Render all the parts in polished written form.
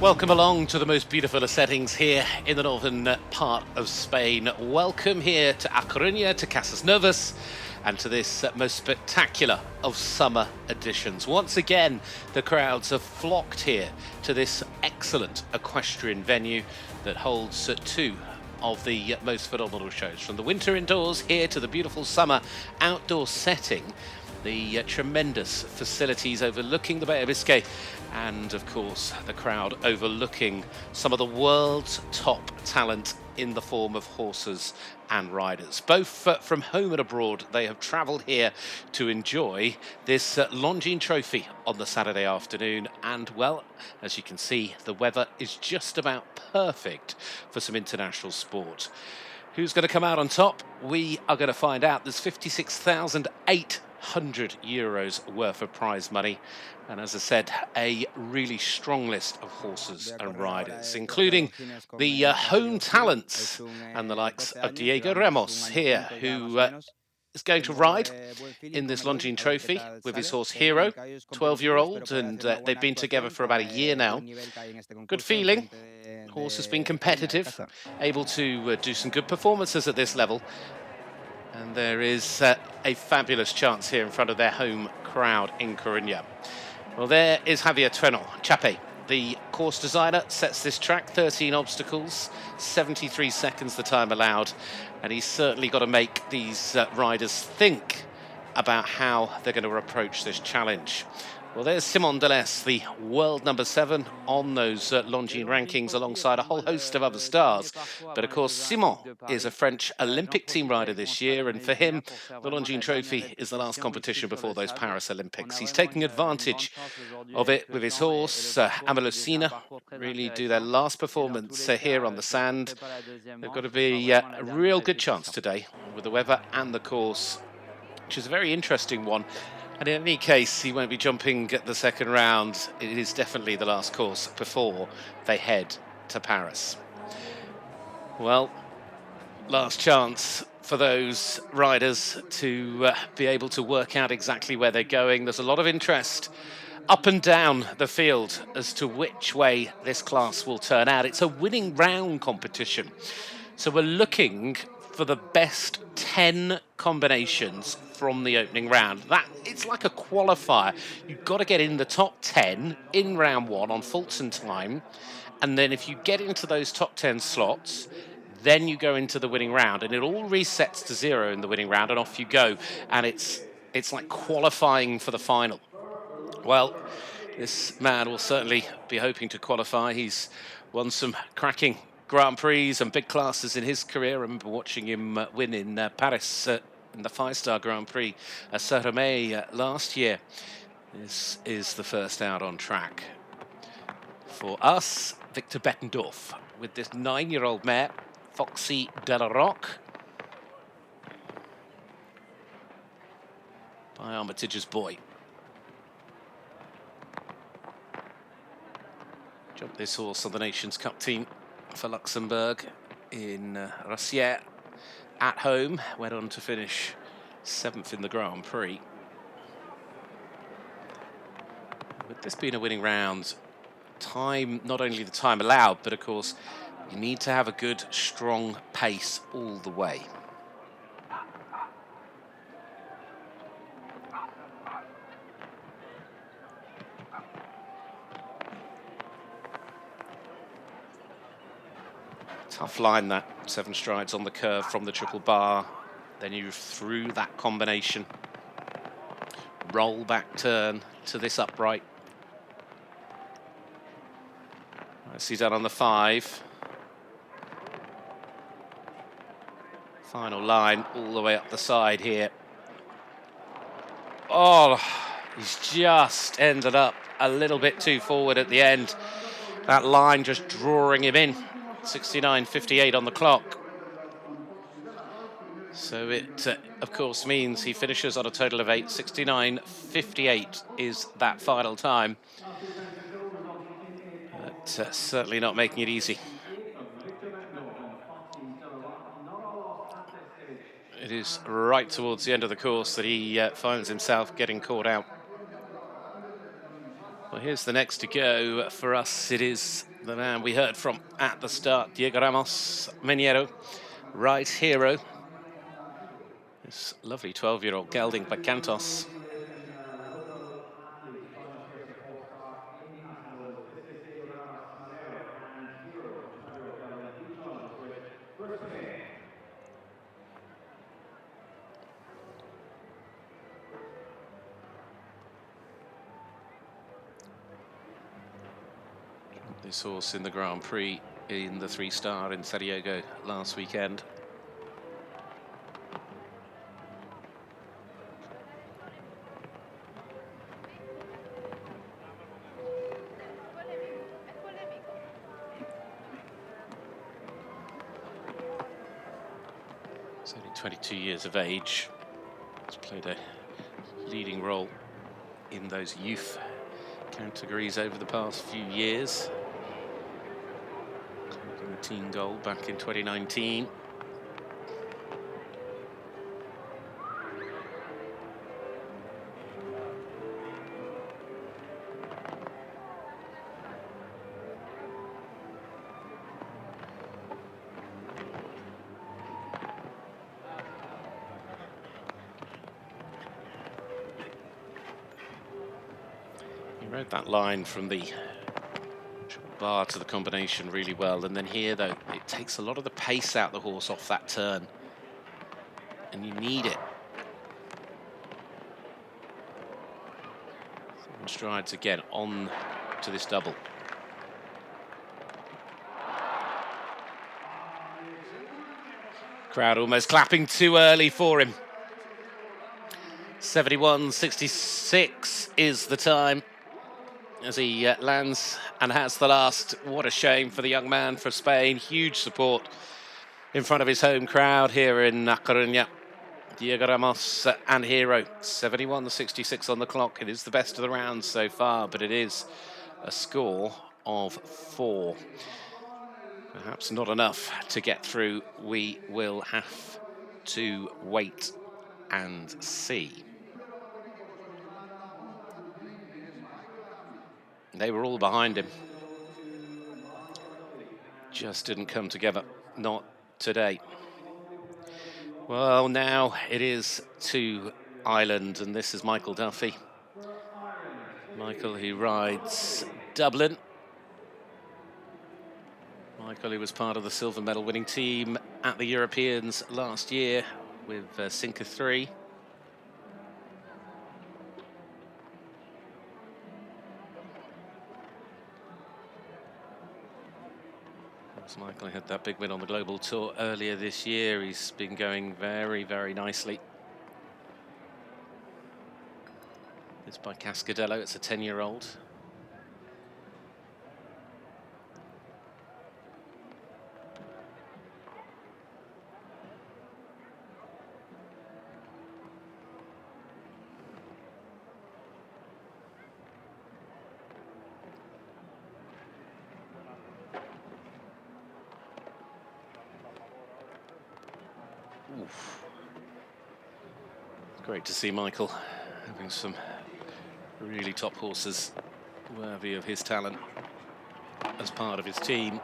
Welcome along to the most beautiful of settings here in the northern part of Spain. Welcome here to A Coruña, to Casas and to this most spectacular of summer editions. Once again, the crowds have flocked here to this excellent equestrian venue that holds two of the most phenomenal shows. From the winter indoors here to the beautiful summer outdoor setting, the tremendous facilities overlooking the Bay of Biscay, and of course the crowd overlooking some of the world's top talent in the form of horses and riders. Both from home and abroad, they have travelled here to enjoy this Longines Trophy on the Saturday afternoon. And well, as you can see, the weather is just about perfect for some international sport. Who's going to come out on top? We are going to find out. There's 56,800 euros worth of prize money. And as I said, a really strong list of horses and riders, including the home talents and the likes of Diego Ramos here, who is going to ride in this Longines Trophy with his horse Hero, 12-year-old, and they've been together for about a year now. Good feeling. Horse has been competitive, able to do some good performances at this level. And there is a fabulous chance here in front of their home crowd in Coruña. Well, there is Javier Trenor, Chape, the course designer, sets this track, 13 obstacles, 73 seconds the time allowed, and he's certainly got to make these riders think about how they're going to approach this challenge. Well, there's Simon Deleuze, the world number 7 on those Longines rankings alongside a whole host of other stars. But of course, Simon is a French Olympic team rider this year, and for him, the Longines Trophy is the last competition before those Paris Olympics. He's taking advantage of it with his horse, Amalocina, really do their last performance here on the sand. They've got to be a real good chance today with the weather and the course, which is a very interesting one. And in any case, he won't be jumping at the second round. It is definitely the last course before they head to Paris. Well, last chance for those riders to be able to work out exactly where they're going. There's a lot of interest up and down the field as to which way this class will turn out. It's a winning round competition. So we're looking for the best 10 combinations from the opening round. It's like a qualifier. You've got to get in the top 10 in round 1 on Fulton time, and then if you get into those top 10 slots, then you go into the winning round, and it all resets to 0 in the winning round, and off you go. And it's like qualifying for the final. Well, this man will certainly be hoping to qualify. He's won some cracking Grand Prix and big classes in his career. I remember watching him win in Paris in the 5-star Grand Prix at Saint-Remy last year. This is the first out on track for us, Victor Bettendorf, with this 9-year-old mare, Foxy de la Roque, by Armitage's boy. Jumped this horse on the Nations Cup team for Luxembourg in Rossière at home. Went on to finish 7th in the Grand Prix. With this being a winning round, time, not only the time allowed, but of course you need to have a good, strong pace all the way. Tough line, that 7 strides on the curve from the triple bar. Then you through that combination. Roll back turn to this upright. Nicely done on the 5. Final line all the way up the side here. Oh, he's just ended up a little bit too forward at the end. That line just drawing him in. 69.58 on the clock. So it, of course, means he finishes on a total of 8. 69.58 is that final time. But certainly not making it easy. It is right towards the end of the course that he finds himself getting caught out. Well, here's the next to go for us. It is the man we heard from at the start, Diego Ramos Minero, Ride Hero. This lovely 12-year-old gelding by Cantos. This horse in the Grand Prix in the 3-star in San Diego last weekend. He's only 22 years of age. He's played a leading role in those youth categories over the past few years. Including the team gold back in 2019. Read that line from the bar to the combination really well, and then here though it takes a lot of the pace out the horse off that turn, and you need it. Seven strides again on to this double. Crowd almost clapping too early for him. 71.66 is the time as he lands and has the last. What a shame for the young man, for Spain. Huge support in front of his home crowd here in A Coruña. Diego Ramos and Hero, 71.66 on the clock. It is the best of the round so far, but it is a score of 4. Perhaps not enough to get through. We will have to wait and see. They were all behind him. Just didn't come together. Not today. Well, now it is to Ireland, and this is Michael Duffy. Michael, who rides Dublin. Michael, who was part of the silver medal winning team at the Europeans last year with Sinker 3. Michael had that big win on the global tour earlier this year. He's been going very, very nicely. It's by Cascadello. It's a 10-year-old. Oof. It's great to see Michael having some really top horses worthy of his talent as part of his team.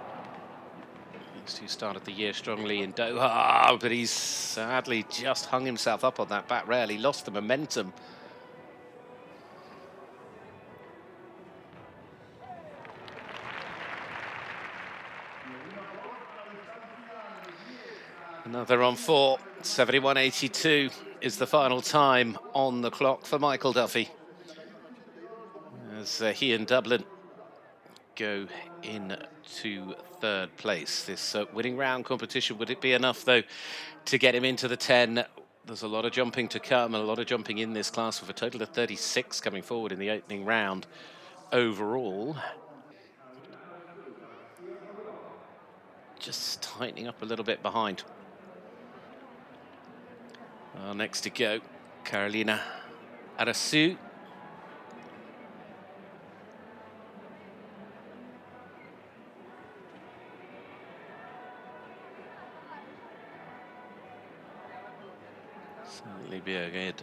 These two started the year strongly in Doha, but he's sadly just hung himself up on that back rail. He lost the momentum. Another on 4. 71.82 is the final time on the clock for Michael Duffy, as he and Dublin go into 3rd place. This winning round competition, would it be enough though to get him into the 10? There's a lot of jumping to come, and a lot of jumping in this class, with a total of 36 coming forward in the opening round overall. Just tightening up a little bit behind. Next to go, Carolina Arasu. Certainly be a good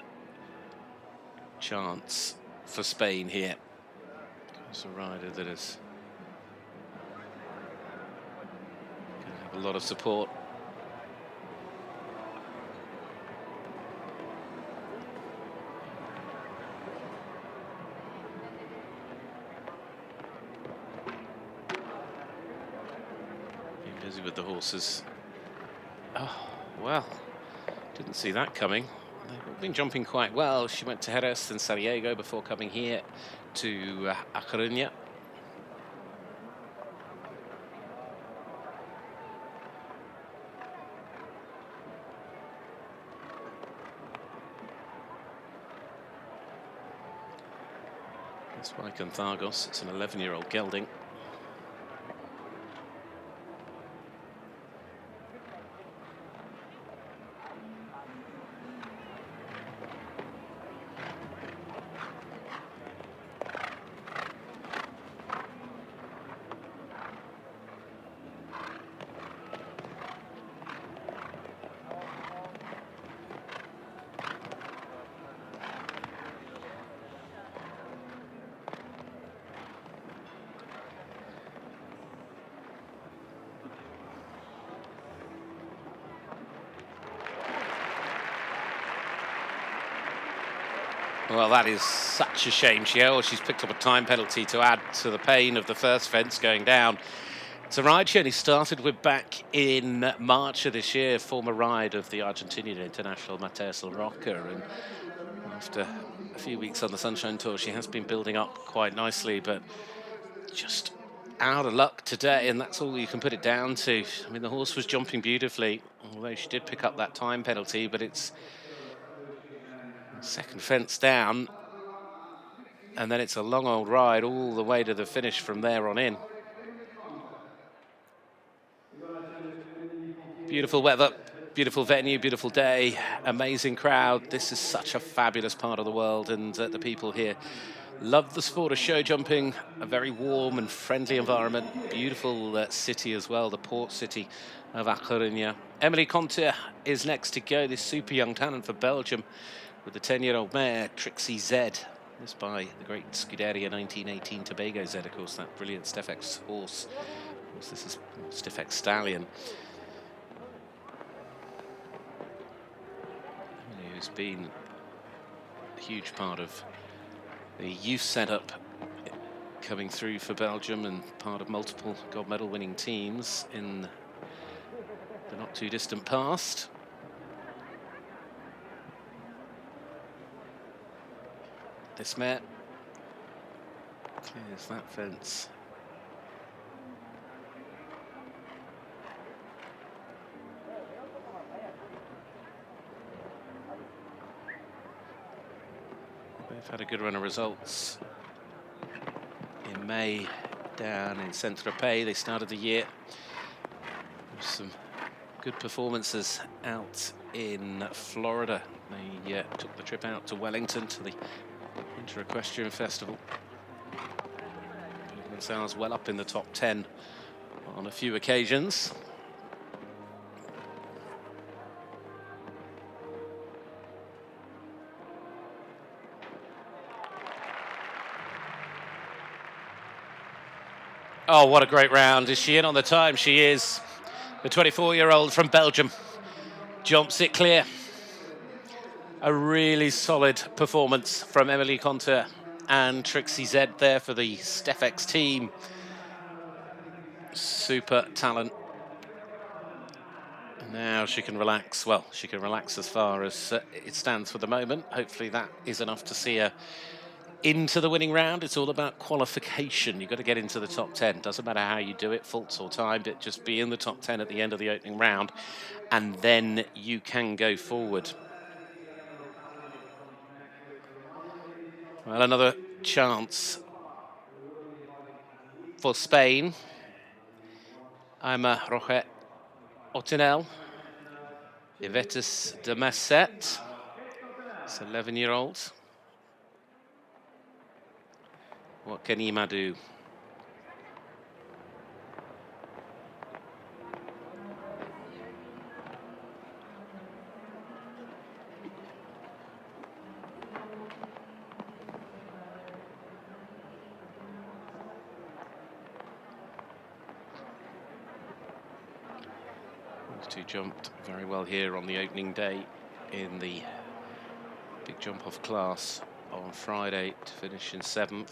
chance for Spain here. It's a rider that has A lot of support. Being busy with the horses. Oh, well, didn't see that coming. They've been jumping quite well. She went to Jerez and San Diego before coming here to A Coruña. Spike and Thargos, it's an 11-year-old gelding. Well, that is such a shame. She's picked up a time penalty to add to the pain of the first fence going down. It's a ride she only started with back in March of this year, former ride of the Argentinian international Mateus Roca, and after a few weeks on the Sunshine Tour, she has been building up quite nicely, but just out of luck today, and that's all you can put it down to. I mean, the horse was jumping beautifully, although she did pick up that time penalty, but it's second fence down, and then it's a long old ride all the way to the finish from there on in. Beautiful weather, beautiful venue, beautiful day, amazing crowd. This is such a fabulous part of the world, and the people here love the sport of show jumping. A very warm and friendly environment, beautiful city as well, the port city of A Coruña. Emily Conter is next to go, this super young talent for Belgium, with the 10-year-old mare, Trixie Z. This by the great Scuderia 1918 Tobago Z, of course, that brilliant Stefex horse. Of course, this is Stefex Stallion. Emily, who's been a huge part of the youth setup coming through for Belgium and part of multiple gold medal winning teams in the not too distant past. This mare clears that fence. They've had a good run of results in May down in Saint-Tropez. They started the year with some good performances out in Florida. They took the trip out to Wellington to the Winter Equestrian Festival. Putting themselves well up in the top 10 on a few occasions. Oh, what a great round. Is she in on the time? She is. The 24-year-old from Belgium jumps it clear. A really solid performance from Emily Conter and Trixie Z there for the Stefex team. Super talent. Now she can relax. Well, she can relax as far as it stands for the moment. Hopefully that is enough to see her into the winning round. It's all about qualification. You've got to get into the top 10. Doesn't matter how you do it, faults or timed it, just be in the top 10 at the end of the opening round, and then you can go forward. Well, another chance for Spain. I'm Roger Otinel, Yvetus de Masset. It's 11-year-old. What can Ima do? Who jumped very well here on the opening day in the big jump off class on Friday to finish in 7th.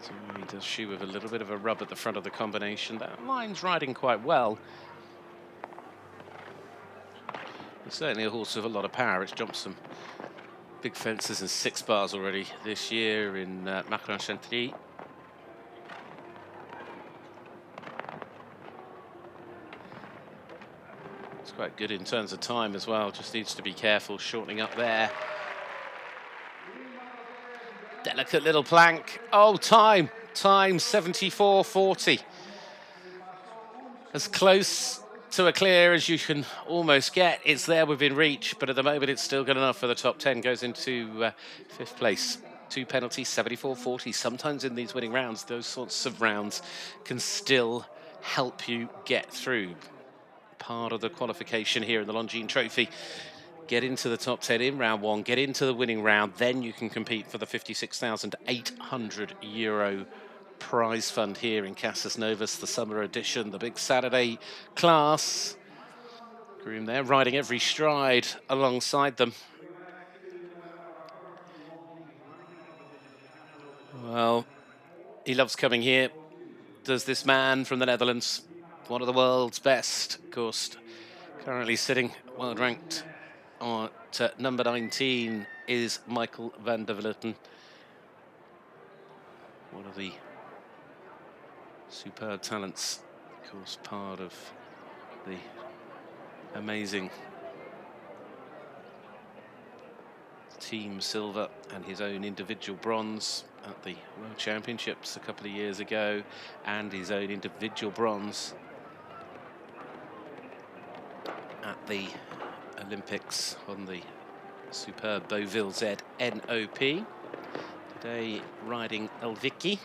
So he does shoot with a little bit of a rub at the front of the combination. That line's riding quite well. It's certainly a horse with a lot of power. It's jumped some big fences and 6 bars already this year in Macron-Chantilly. It's quite good in terms of time as well. Just needs to be careful shortening up there. Delicate little plank. Oh, time 74.40. As close to a clear as you can almost get. It's there within reach, but at the moment it's still good enough for the top 10. Goes into 5th place. 2 penalties, 74.40. Sometimes in these winning rounds, those sorts of rounds can still help you get through. Part of the qualification here in the Longines Trophy. Get into the top 10 in round 1, get into the winning round, then you can compete for the €56,800 prize fund here in Casas Novas, the summer edition, the big Saturday class. Groom there, riding every stride alongside them. Well, he loves coming here, does this man from the Netherlands, one of the world's best, of course, currently sitting world ranked at number 19 is Michael van der Vleuten. One of the superb talents, of course, part of the amazing team silver and his own individual bronze at the World Championships a couple of years ago, and his own individual bronze at the Olympics on the superb Beauville Z NOP. Today riding Elviki.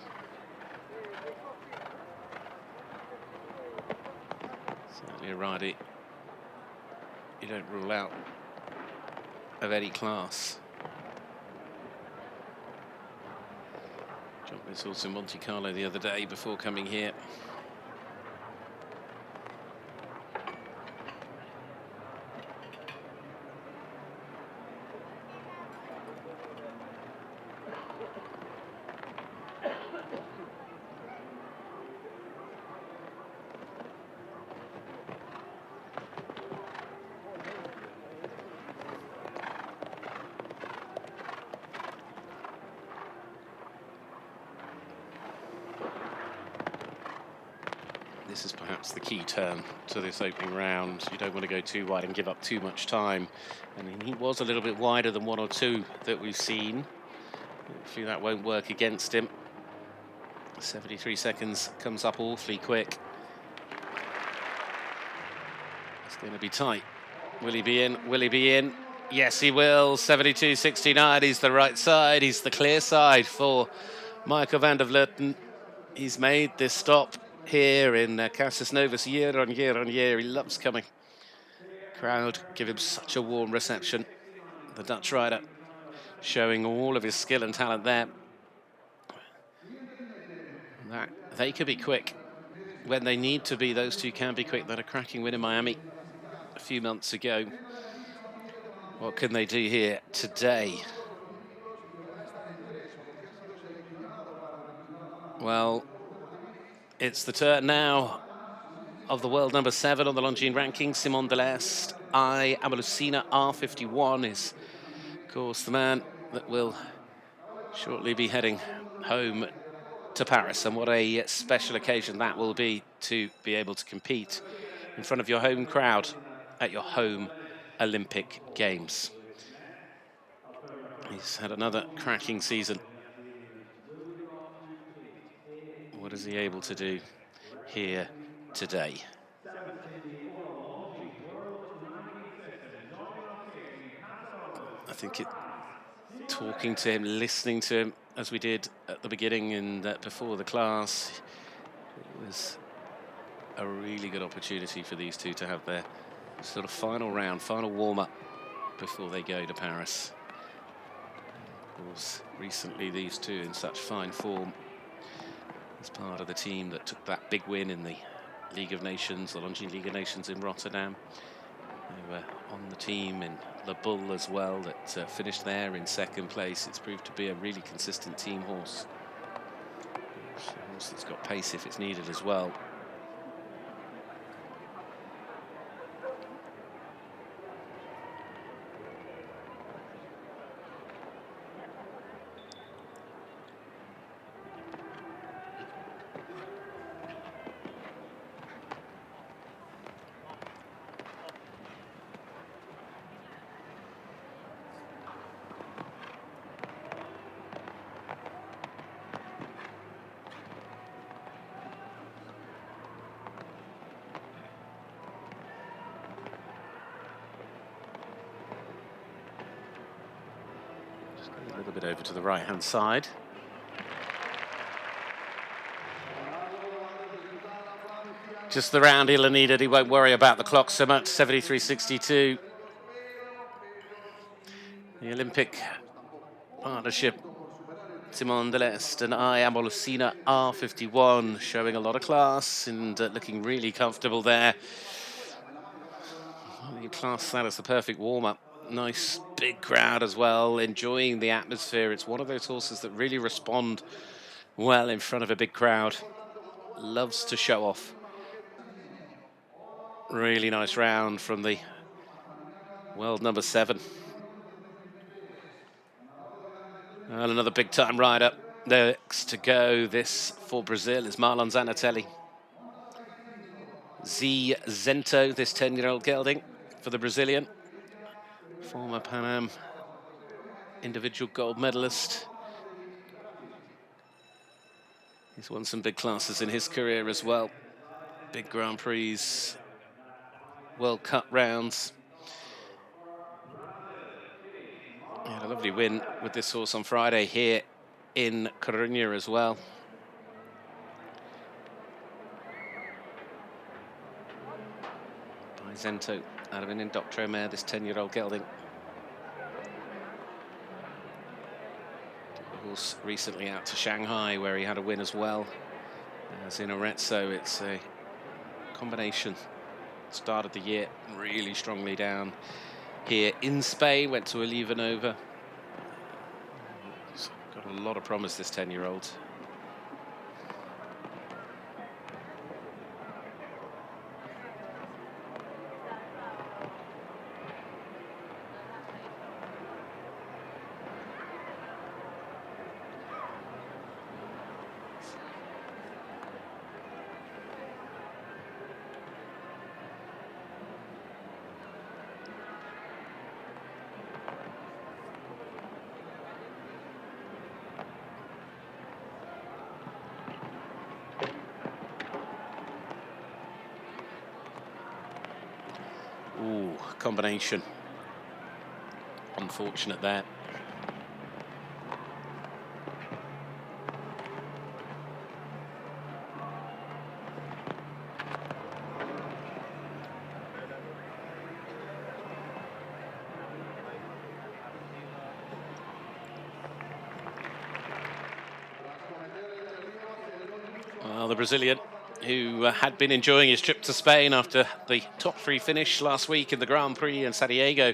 Certainly a rider you don't rule out of any class. Jumped this horse in Monte Carlo the other day before coming here. This is perhaps the key turn to this opening round. You don't want to go too wide and give up too much time. And he was a little bit wider than 1 or 2 that we've seen. Hopefully that won't work against him. 73 seconds comes up awfully quick. It's going to be tight. Will he be in? Will he be in? Yes, he will. 72.69. He's the right side. He's the clear side for Michael van der Vleuten. He's made this stop here in Casas Novas year on year on year. He loves coming. Crowd give him such a warm reception. The Dutch rider showing all of his skill and talent there. That they could be quick when they need to be. Those two can be quick. That a cracking win in Miami a few months ago. What can they do here today? Well, it's the turn now of the world number 7 on the Longines ranking, Simon Delestre. I Amelusina R51 is, of course, the man that will shortly be heading home to Paris. And what a special occasion that will be to be able to compete in front of your home crowd at your home Olympic Games. He's had another cracking season. What is he able to do here today? I think talking to him, listening to him, as we did at the beginning and before the class, it was a really good opportunity for these two to have their sort of final round, final warm-up before they go to Paris. Of course, recently these two in such fine form as part of the team that took that big win in the League of Nations, the Longines League of Nations in Rotterdam. They were on the team in Le Bull as well that finished there in second place. It's proved to be a really consistent team horse. It's a horse that's got pace if it's needed as well. A little bit over to the right-hand side. Just the round he'll needed. He won't worry about the clock so much. 73.62. The Olympic partnership. Simon Deleste and I Amolosina R51 showing a lot of class and looking really comfortable there. You class that as the perfect warm-up. Nice big crowd as well, enjoying the atmosphere. It's one of those horses that really respond well in front of a big crowd. Loves to show off. Really nice round from the world number 7. And another big time rider. Next to go, this for Brazil is Marlon Zanatelli. Z Zento, this 10-year-old gelding for the Brazilian. Former Pan Am individual gold medalist. He's won some big classes in his career as well. Big Grand Prix, World Cup rounds. He had a lovely win with this horse on Friday here in Coruña as well. By Zento, out of an Indoctro mare, this 10-year-old gelding. Took the horse recently out to Shanghai where he had a win as well as in Arezzo. It's a combination. Started the year really strongly down here in Spain, went to Olivanova. He's got a lot of promise, this 10-year-old. Ooh, combination. Unfortunate there. Well, the Brazilian, who had been enjoying his trip to Spain after the top 3 finish last week in the Grand Prix in San Diego.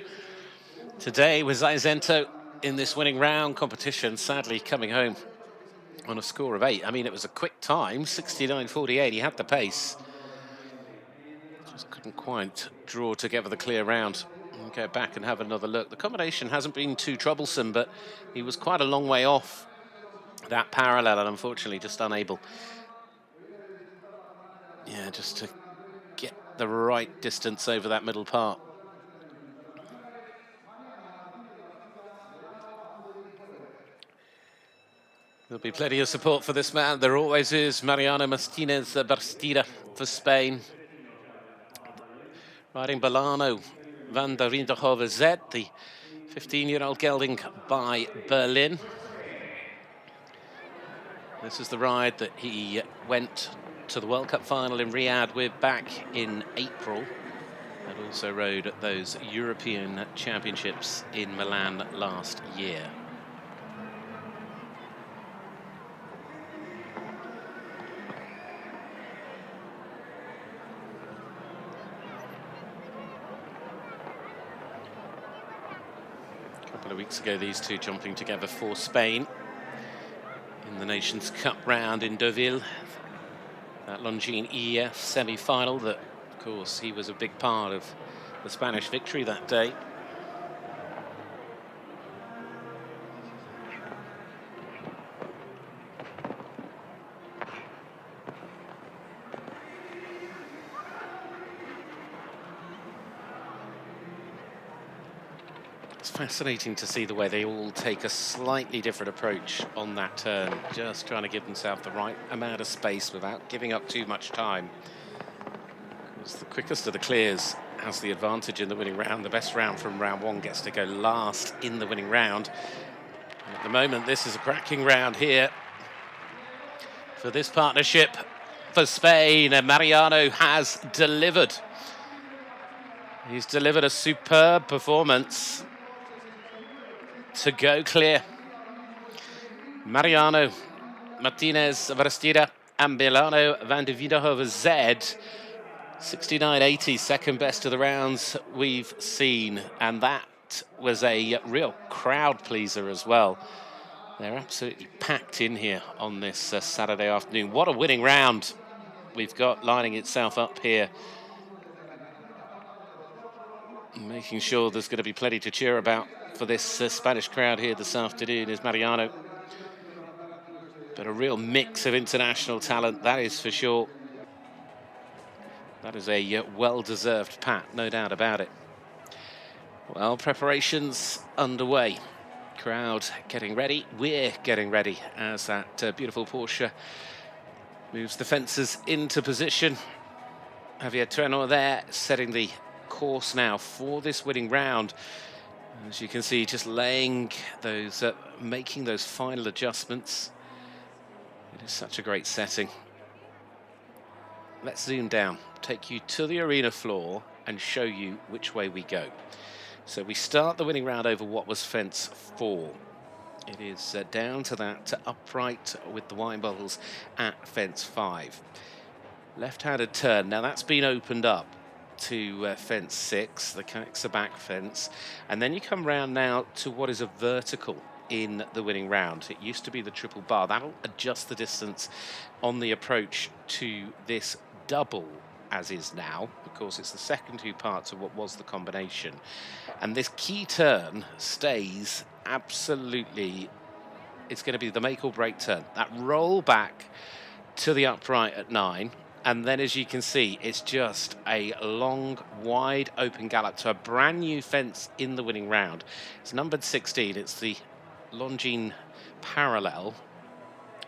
Today with Zento in this winning round competition, sadly coming home on a score of 8. I mean, it was a quick time, 69.48. He had the pace. Just couldn't quite draw together the clear round. We'll go back and have another look. The combination hasn't been too troublesome, but he was quite a long way off that parallel and unfortunately just unable. Yeah, just to get the right distance over that middle part. There'll be plenty of support for this man. There always is. Mariano Martinez Bastida for Spain. Riding Bolano van der Rinderhoven Z, the 15-year-old gelding by Berlin. This is the ride that he went to the World Cup final in Riyadh. We're back in April and also rode at those European Championships in Milan last year. A couple of weeks ago, these two jumping together for Spain in the Nations Cup round in Deauville. That Longines EF semi-final that, of course, he was a big part of the Spanish victory that day. It's fascinating to see the way they all take a slightly different approach on that turn, just trying to give themselves the right amount of space without giving up too much time. Because the quickest of the clears has the advantage in the winning round. The best round from round one gets to go last in the winning round. And at the moment, this is a cracking round here for this partnership for Spain, and Mariano has delivered. He's delivered a superb performance to go clear. Mariano Martinez Varastira and Milano van de Wiedenhoven Z, 69.80, second best of the rounds we've seen, and that was a real crowd pleaser as well. They're absolutely packed in here on this Saturday afternoon. What a winning round we've got lining itself up here. Making sure there's going to be plenty to cheer about for this Spanish crowd here this afternoon is Mariano. But a real mix of international talent, that is for sure. That is a well-deserved pat, no doubt about it. Well, preparations underway. Crowd getting ready. We're getting ready as that beautiful Porsche moves the fences into position. Javier Trenor there, setting the course now for this winning round. As you can see, just laying those, making those final adjustments. It is such a great setting. Let's zoom down, take you to the arena floor and show you which way we go. So we start the winning round over what was fence 4. It is down to that upright with the wine bottles at fence 5. Left-handed turn, now that's been opened up to fence 6, the Casas back fence, and then you come round now to what is a vertical in the winning round. It used to be the triple bar. That'll adjust the distance on the approach to this double as is now. Of course, it's the second two parts of what was the combination. And this key turn stays absolutely, it's going to be the make or break turn. That roll back to the upright at 9. And then, as you can see, it's just a long, wide open gallop to a brand new fence in the winning round. It's numbered 16. It's the Longines parallel.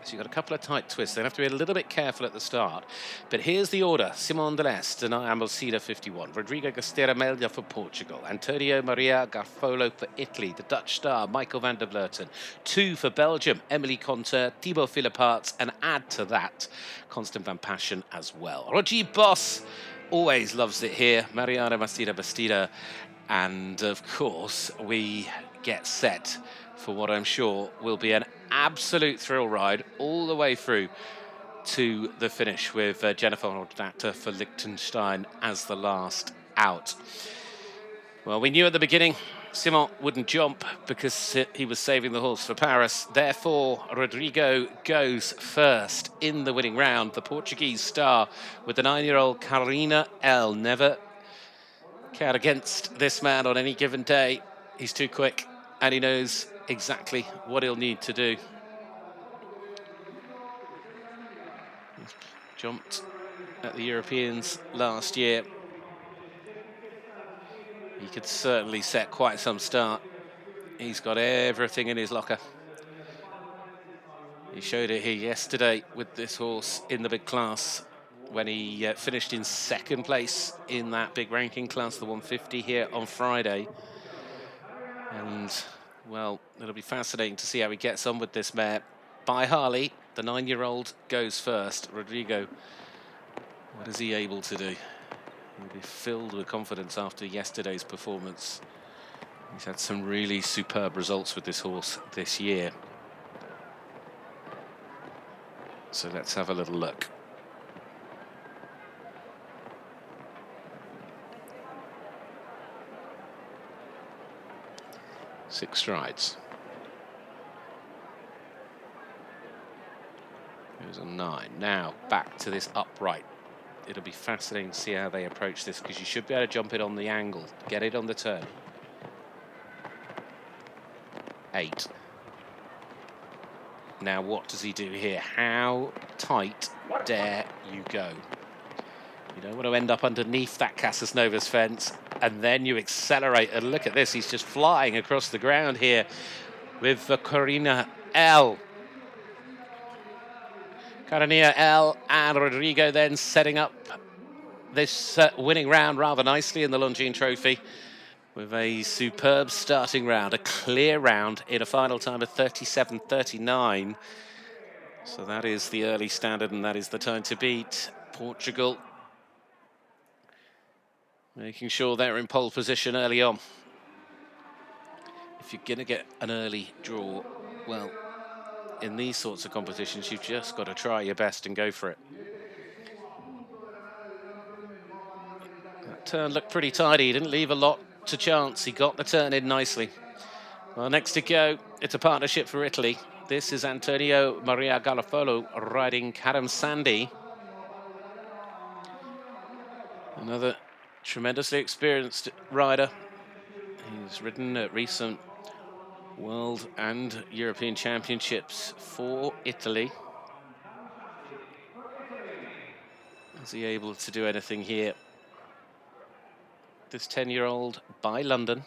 So you've got a couple of tight twists. They have to be a little bit careful at the start. But here's the order. Simon de l'Est and Alcida 51. Rodrigo Gastera Melja for Portugal. Antonio Maria Garfolo for Italy. The Dutch star, Michael van der Vleuten. 2 for Belgium, Emily Conter, Thibaut Philipparts. And add to that, Constant van Passion as well. Roger Boss always loves it here. Mariano Bastida Bastida. And of course, we get set for what I'm sure will be an absolute thrill ride all the way through to the finish with Jennifer Rodacta for Liechtenstein as the last out. Well, we knew at the beginning Simon wouldn't jump because he was saving the horse for Paris. Therefore, Rodrigo goes first in the winning round. The Portuguese star with the 9-year-old Carolina L. Never count against this man on any given day. He's too quick and he knows exactly what he'll need to do. He's jumped at the Europeans last year. He could certainly set quite some start. He's got everything in his locker. He showed it here yesterday with this horse in the big class when he finished in second place in that big ranking class, the 150 here on Friday. And well, it'll be fascinating to see how he gets on with this mare. By Harley, the 9-year-old goes first. Rodrigo What is he able to do? He'll be filled with confidence after yesterday's performance. He's had some really superb results with this horse this year. So let's have a little look. Six strides. There's a 9. Now back to this upright. It'll be fascinating to see how they approach this, because you should be able to jump it on the angle, get it on the turn. 8. Now what does he do here? How tight dare you go? You don't want to end up underneath that Casas Novas fence, and then you accelerate. And look at this, he's just flying across the ground here with the Corina L. Carania L and Rodrigo then setting up this winning round rather nicely in the Longines Trophy with a superb starting round, a clear round in a final time of 37.39. So that is the early standard, and that is the time to beat. Portugal making sure they're in pole position early on. If you're going to get an early draw, well, in these sorts of competitions, you've just got to try your best and go for it. That turn looked pretty tidy. He didn't leave a lot to chance. He got the turn in nicely. Well, next to go, it's a partnership for Italy. This is Antonio Maria Garofalo riding Karam Sandy. Another tremendously experienced rider. He's ridden at recent World and European Championships for Italy. Is he able to do anything here? This 10-year-old by London.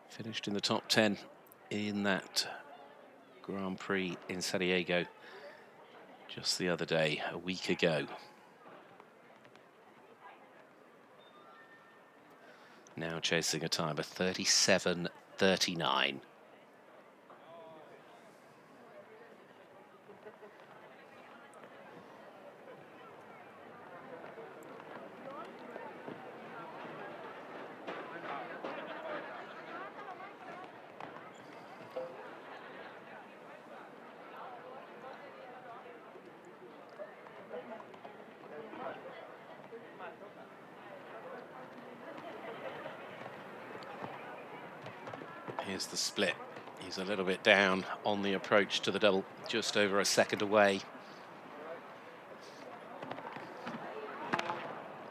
Finished in the top 10 in that Grand Prix in San Diego just the other day, a week ago. Now chasing a time of 37.39. Here's the split. He's a little bit down on the approach to the double, just over a second away.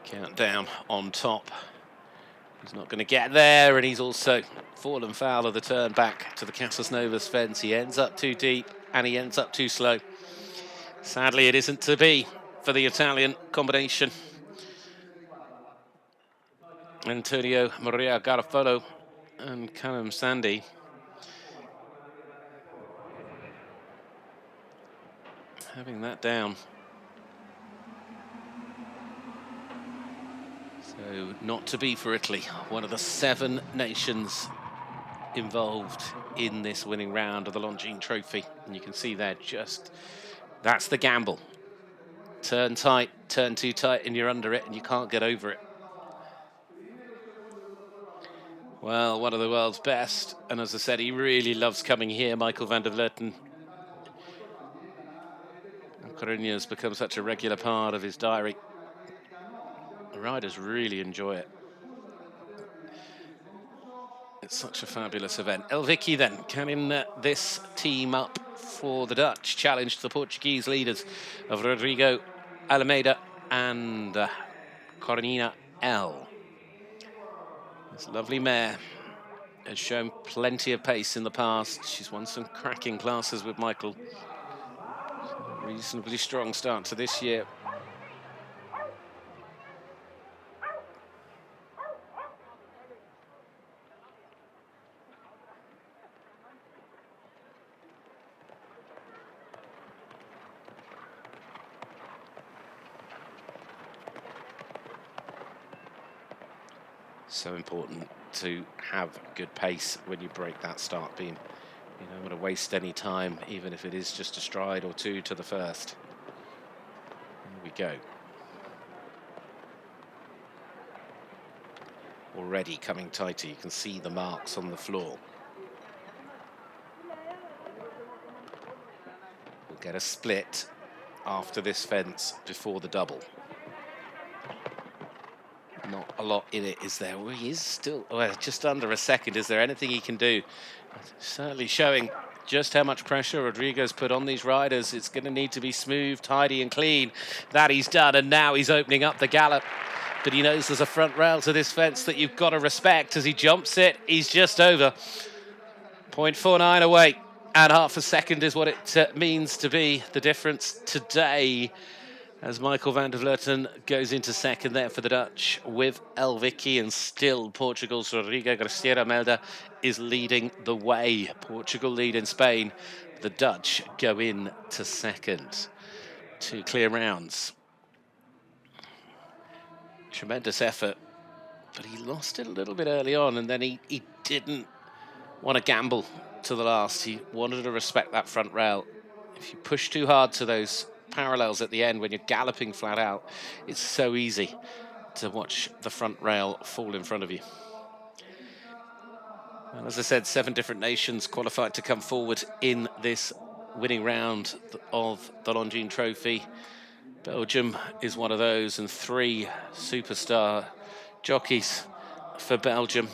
Countdown on top. He's not going to get there, and he's also fallen foul of the turn back to the Casas Novas fence. He ends up too deep, and he ends up too slow. Sadly, it isn't to be for the Italian combination. Antonio Maria Garofalo and Karam Sandy. Having that down. So not to be for Italy, one of the 7 nations involved in this winning round of the Longines Trophy. And you can see there, just, that's the gamble. Turn tight, turn too tight, and you're under it, and you can't get over it. Well, one of the world's best, and as I said, he really loves coming here, Michael van der Vleuten. Coruña has become such a regular part of his diary. The riders really enjoy it. It's such a fabulous event. El Vicky then, can this team up for the Dutch challenge to the Portuguese leaders of Rodrigo Almeida and Corina L. This lovely mare has shown plenty of pace in the past. She's won some cracking classes with Michael. A reasonably strong start to this year. So important to have good pace when you break that start beam. You don't want to waste any time, even if it is just a stride or two to the first. Here we go. Already coming tighter. You can see the marks on the floor. We'll get a split after this fence before the double. Not a lot in it, is there? Well, he is still just under a second. Is there anything he can do? Certainly showing just how much pressure Rodrigo's put on these riders. It's going to need to be smooth, tidy and clean. That he's done, and now he's opening up the gallop. But he knows there's a front rail to this fence that you've got to respect. As he jumps it, he's just over. 0.49 away, and half a second is what it means to be the difference today. As Michael van der Vleuten goes into second there for the Dutch with El Vicky, and still Portugal's Rodrigo Garcia-Melda is leading the way. Portugal lead in Spain. The Dutch go in to second. 2 clear rounds. Tremendous effort, but he lost it a little bit early on, and then he didn't want to gamble to the last. He wanted to respect that front rail. If you push too hard to those parallels at the end when you're galloping flat out, it's so easy to watch the front rail fall in front of you. And as I said, 7 different nations qualified to come forward in this winning round of the Longines Trophy. Belgium is one of those, and 3 superstar jockeys for Belgium,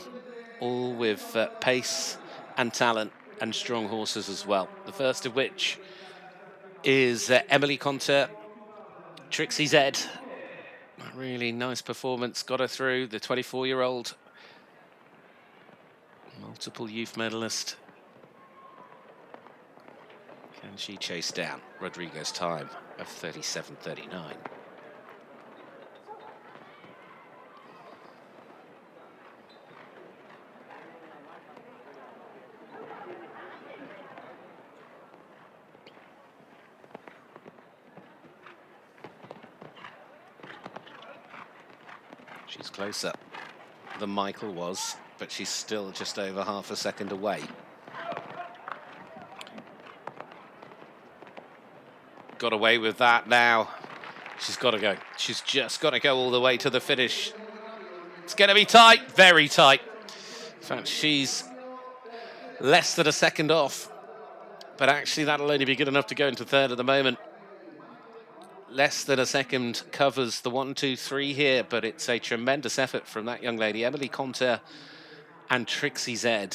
all with pace and talent and strong horses as well. The first of which is Emily Conter, Trixie Z. A really nice performance, got her through. The 24-year-old, multiple youth medalist. Can she chase down Rodrigo's time of 37.39? She's closer than Michael was, but she's still just over half a second away. Got away with that now. She's got to go. She's just got to go all the way to the finish. It's going to be tight, very tight. In fact, she's less than a second off, but actually that'll only be good enough to go into third at the moment. Less than a second covers the 1, 2, 3 here, but it's a tremendous effort from that young lady, Emily Conter and Trixie Z.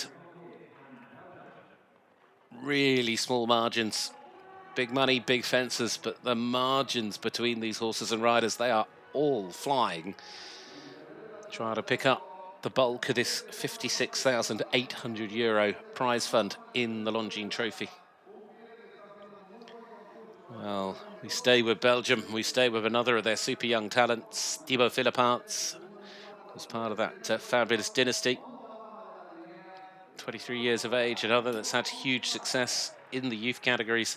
Really small margins. Big money, big fences, but the margins between these horses and riders, they are all flying. Trying to pick up the bulk of this €56,800 prize fund in the Longines Trophy. Well, we stay with Belgium. We stay with another of their super young talents, Thibaut Philippaerts, who's part of that fabulous dynasty. 23 years of age, another that's had huge success in the youth categories,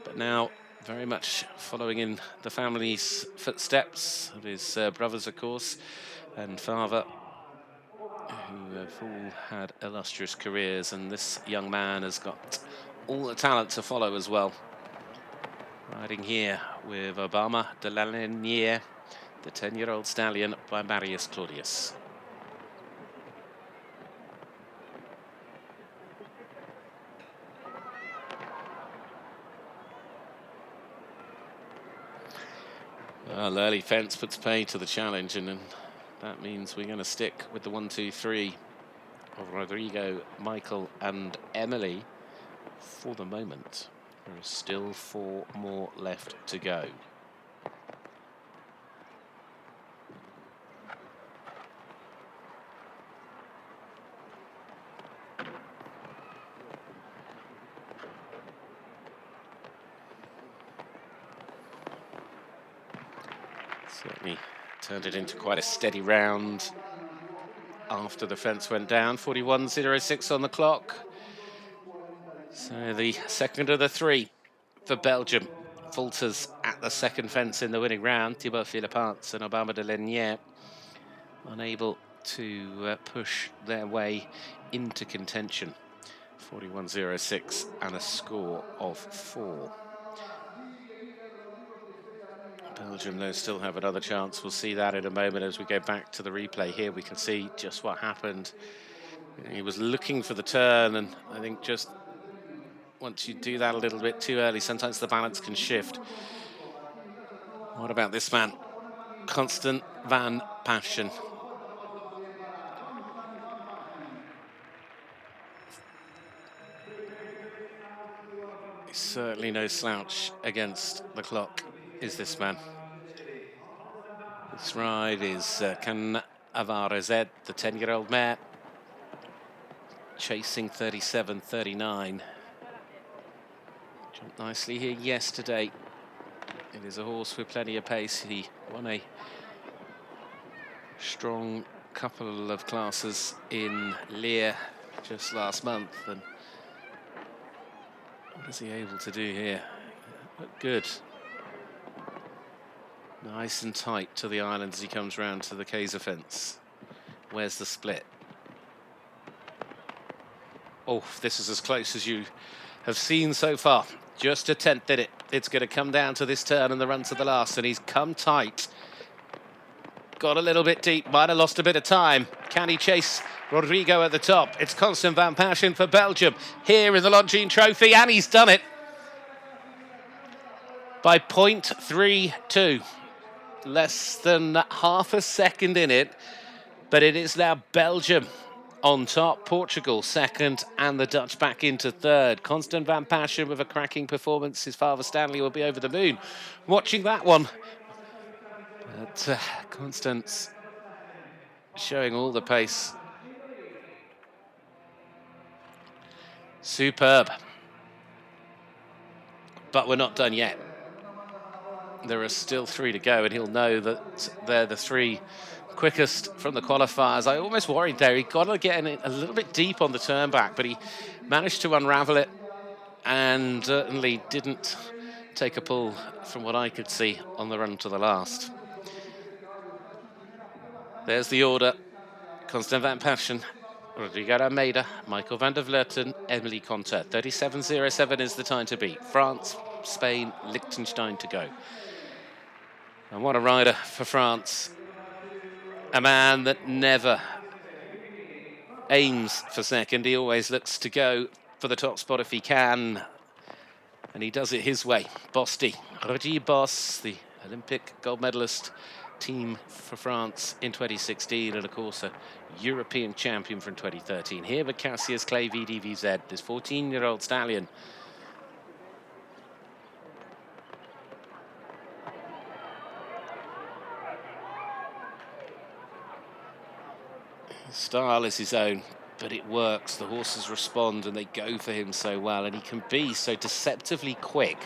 but now very much following in the family's footsteps of his brothers, of course, and father, who have all had illustrious careers, and this young man has got all the talent to follow as well. Riding here with Obama de la Linière, the 10-year-old stallion by Marius Claudius. Well, early fence puts pay to the challenge, and that means we're going to stick with the 1, 2, 3 of Rodrigo, Michael and Emily for the moment. There are still 4 more left to go. Certainly turned it into quite a steady round after the fence went down. 41.06 on the clock. So the second of the 3 for Belgium falters at the second fence in the winning round. Thibaut Philippaerts and Obama de la Linière unable to push their way into contention 41.06 and a score of 4. Belgium, though, still have another chance. We'll see that in a moment as we go back to the replay. Here we can see just what happened. He was looking for the turn, and I think just once you do that a little bit too early, sometimes the balance can shift. What about this man? Constant van Passion. He's certainly no slouch against the clock, is this man. This ride is Can Avarazed, the 10-year-old mare, chasing 37.39. Jumped nicely here yesterday. It is a horse with plenty of pace. He won a strong couple of classes in Lear just last month. And what is he able to do here? Look good. Nice and tight to the island as he comes round to the Casas fence. Where's the split? Oh, this is as close as you have seen so far. Just a tenth in it. It's going to come down to this turn and the run to the last, and he's come tight. Got a little bit deep, might have lost a bit of time. Can he chase Rodrigo at the top? It's Constant van Passion for Belgium here in the Longines Trophy, and he's done it by 0.32. Less than half a second in it, but it is now Belgium on top, Portugal second, and the Dutch back into third. Constant van Passion with a cracking performance. His father Stanley will be over the moon watching that one. But Constance showing all the pace. Superb. But we're not done yet. There are still 3 to go, and he'll know that they're the 3 quickest from the qualifiers. I almost worried there. He got to get in a little bit deep on the turn back, but he managed to unravel it and certainly didn't take a pull from what I could see on the run to the last. There's the order. Constant van Passion, Rodrigo Almeida, Michael van der Vleuten, Emily Conter. 37.07 is the time to beat. France, Spain, Liechtenstein to go. And what a rider for France. A man that never aims for second. He always looks to go for the top spot if he can. And he does it his way. Bosti, Roger Boss, the Olympic gold medalist team for France in 2016. And of course, a European champion from 2013. Here with Cassius Clay VDVZ, this 14-year-old stallion. His style is his own, but it works. The horses respond and they go for him so well, and he can be so deceptively quick.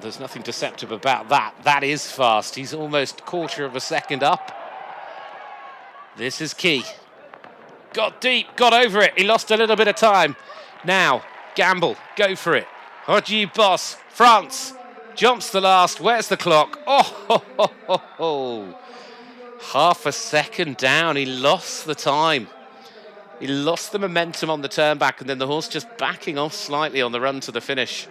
There's nothing deceptive about that. That is fast. He's almost a quarter of a second up. This is key. Got deep, got over it. He lost a little bit of time. Now, gamble, go for it. Roger Boss, France, jumps the last. Where's the clock? Oh, ho, ho, ho, ho. Half a second down. He lost the time. He lost the momentum on the turn back, and then the horse just backing off slightly on the run to the finish.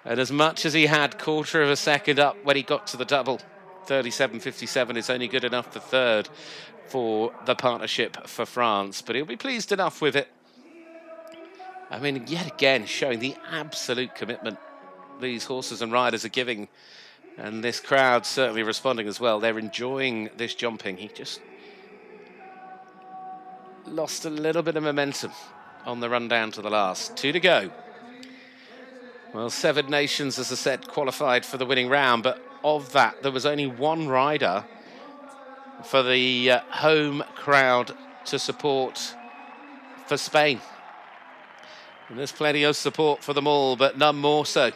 And as much as he had quarter of a second up when he got to the double, 37.57 is only good enough for third for the partnership for France, but he'll be pleased enough with it. I mean, yet again, showing the absolute commitment these horses and riders are giving, and this crowd certainly responding as well. They're enjoying this jumping. He just lost a little bit of momentum on the run down to the last. 2 to go. Well, 7 nations, as I said, qualified for the winning round, but of that, there was only 1 rider for the home crowd to support for Spain. And there's plenty of support for them all, but none more so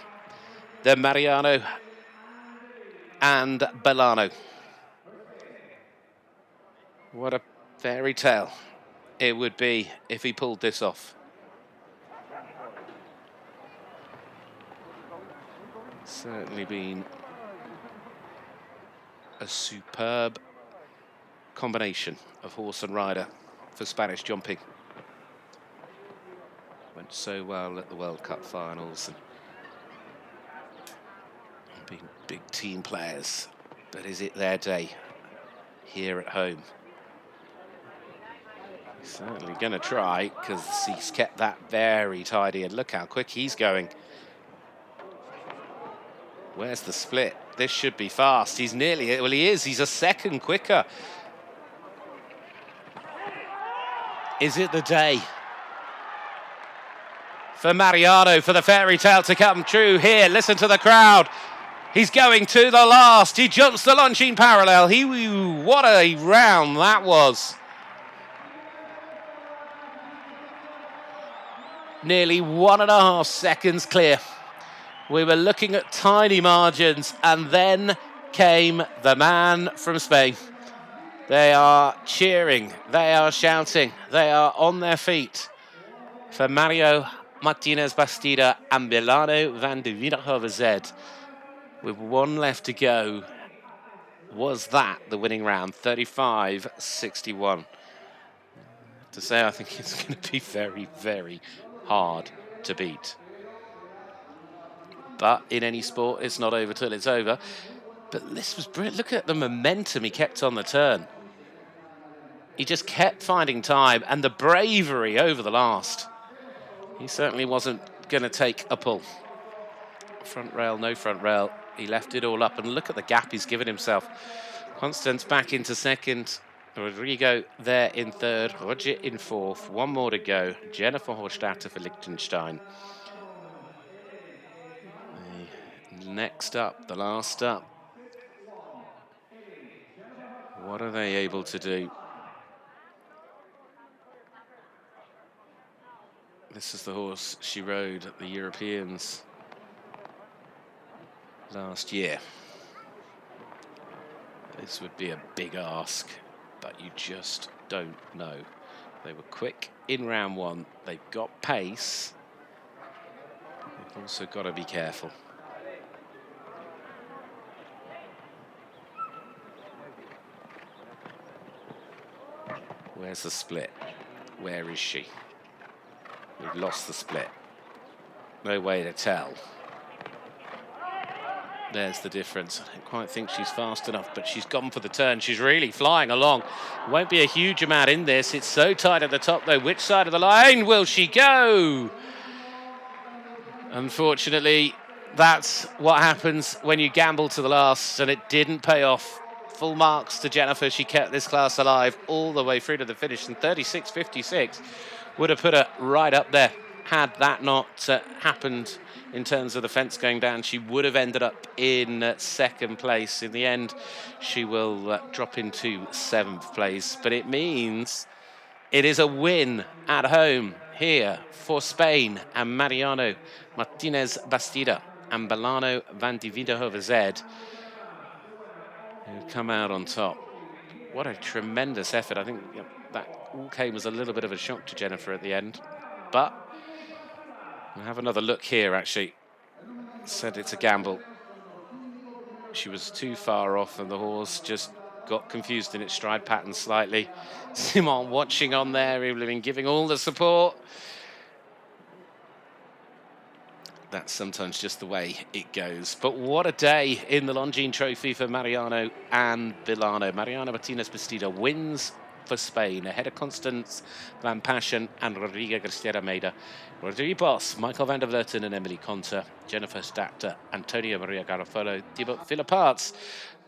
than Mariano and Belano. What a fairy tale it would be if he pulled this off. Certainly been a superb combination of horse and rider for Spanish jumping. Went so well at the World Cup finals and being big team players. But is it their day here at home? He's certainly going to try, because he's kept that very tidy. And look how quick he's going. Where's the split? This should be fast. He's nearly, well, he is. He's a second quicker. Is it the day for Mariano, for the fairy tale to come true here? Listen to the crowd. He's going to the last. He jumps the Longines parallel. What a round that was. Nearly 1.5 seconds clear. We were looking at tiny margins, and then came the man from Spain. They are cheering, they are shouting, they are on their feet for Mario Martinez-Bastida and Milano van de Winterhoven. With one left to go, was that the winning round? 35-61. To say, I think it's going to be very, very hard to beat. But in any sport, it's not over till it's over. But this was brilliant. Look at the momentum he kept on the turn. He just kept finding time, and the bravery over the last. He certainly wasn't going to take a pull. Front rail, no front rail. He left it all up, and look at the gap he's given himself. Constance back into second. Rodrigo there in third. Roger in fourth. One more to go. Jennifer Hochstatter for Liechtenstein. Next up, the last up. What are they able to do? This is the horse she rode at the Europeans last year. This would be a big ask, but you just don't know. They were quick in round one. They've got pace. They've also got to be careful. Where's the split? Where is she? We've lost the split. No way to tell. There's the difference. I don't quite think she's fast enough, but she's gone for the turn. She's really flying along. Won't be a huge amount in this. It's so tight at the top, though. Which side of the line will she go? Unfortunately, that's what happens when you gamble to the last, and it didn't pay off. Full marks to Jennifer. She kept this class alive all the way through to the finish, and 36.56 would have put her right up there. Had that not happened in terms of the fence going down, she would have ended up in second place. In the end, she will drop into 7th place, but it means it is a win at home here for Spain and Mariano Martinez-Bastida and Milano van de Winterhoven, who come out on top. What a tremendous effort. I think that all came as a little bit of a shock to Jennifer at the end. But we'll have another look here, actually. Said it's a gamble. She was too far off, and the horse just got confused in its stride pattern slightly. Simon watching on there, he would have been giving all the support. That's sometimes just the way it goes. But what a day in the Longines Trophy for Mariano and Milano. Mariano Martinez-Bastida wins for Spain ahead of Constance Van Passion and Rodrigo Garcia-Almeida. Rodrigo Boss, Michael van der Vleuten and Emily Conter, Jennifer Statter, Antonio Maria Garofalo, Thibaut Philipparts.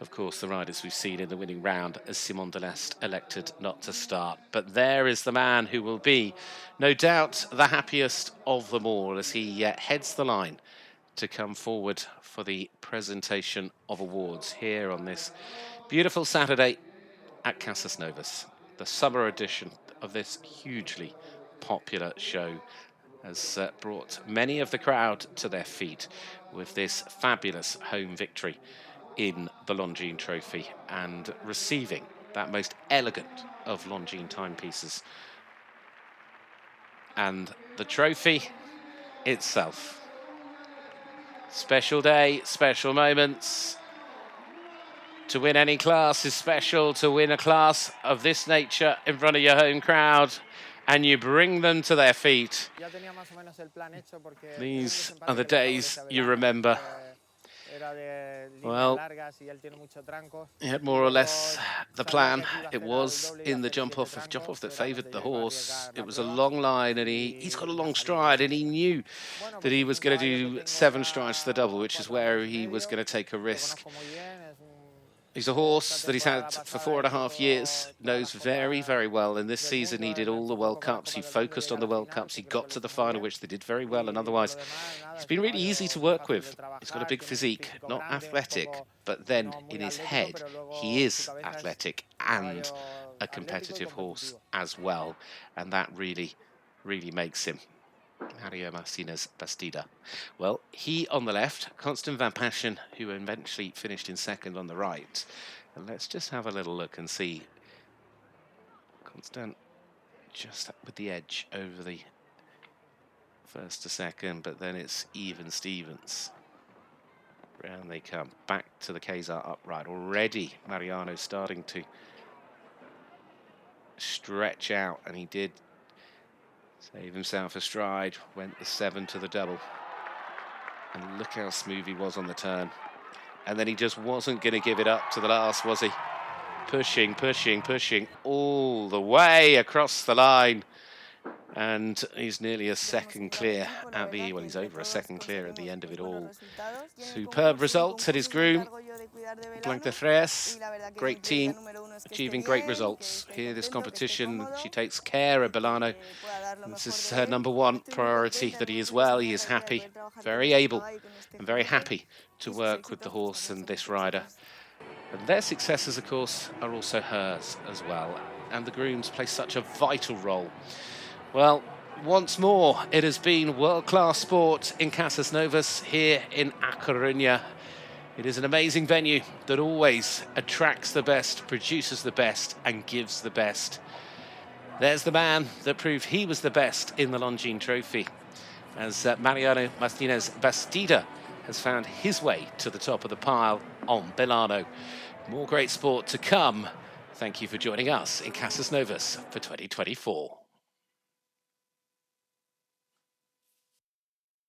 Of course, the riders we've seen in the winning round as Simon Delestre elected not to start. But there is the man who will be, no doubt, the happiest of them all as he heads the line to come forward for the presentation of awards here on this beautiful Saturday at Casas Novas. The summer edition of this hugely popular show has brought many of the crowd to their feet with this fabulous home victory in the Longines Trophy and receiving that most elegant of Longines timepieces. And the trophy itself. Special day, special moments. To win any class is special. To win a class of this nature in front of your home crowd, and you bring them to their feet. These are the days you remember. Well, he had more or less the plan. It was in the jump-off that favoured the horse. It was a long line, and he's got a long stride, and he knew that he was going to do 7 strides to the double, which is where he was going to take a risk. He's a horse that he's had for 4.5 years, knows very, very well. And this season he did all the World Cups. He focused on the World Cups. He got to the final, which they did very well. And otherwise, he's been really easy to work with. He's got a big physique, not athletic, but then in his head, he is athletic and a competitive horse as well. And that really, really makes him Mario Martinez Bastida. Well, he on the left, Constant Van Passion, who eventually finished in second on the right. And let's just have a little look and see. Constant just with the edge over the first to second, but then it's even Stevens. Round they come, back to the Casas upright. Already Mariano starting to stretch out, and he did save himself a stride, went the 7 to the double. And look how smooth he was on the turn. And then he just wasn't going to give it up to the last, was he? Pushing, pushing, pushing all the way across the line. And he's nearly a second clear at the, well, he's over a second clear at the end of it all. Superb results at his groom, Blanc de Fres. Great team, achieving great results. Here, this competition, she takes care of Belano. This is her #1 priority, that he is well, he is happy, very able and very happy to work with the horse and this rider. And their successes, of course, are also hers as well. And the grooms play such a vital role. Well, once more, it has been world-class sport in Casas Novas here in A Coruña. It is an amazing venue that always attracts the best, produces the best, and gives the best. There's the man that proved he was the best in the Longines Trophy, as Mariano Martinez Bastida has found his way to the top of the pile on Belano. More great sport to come. Thank you for joining us in Casas Novas for 2024.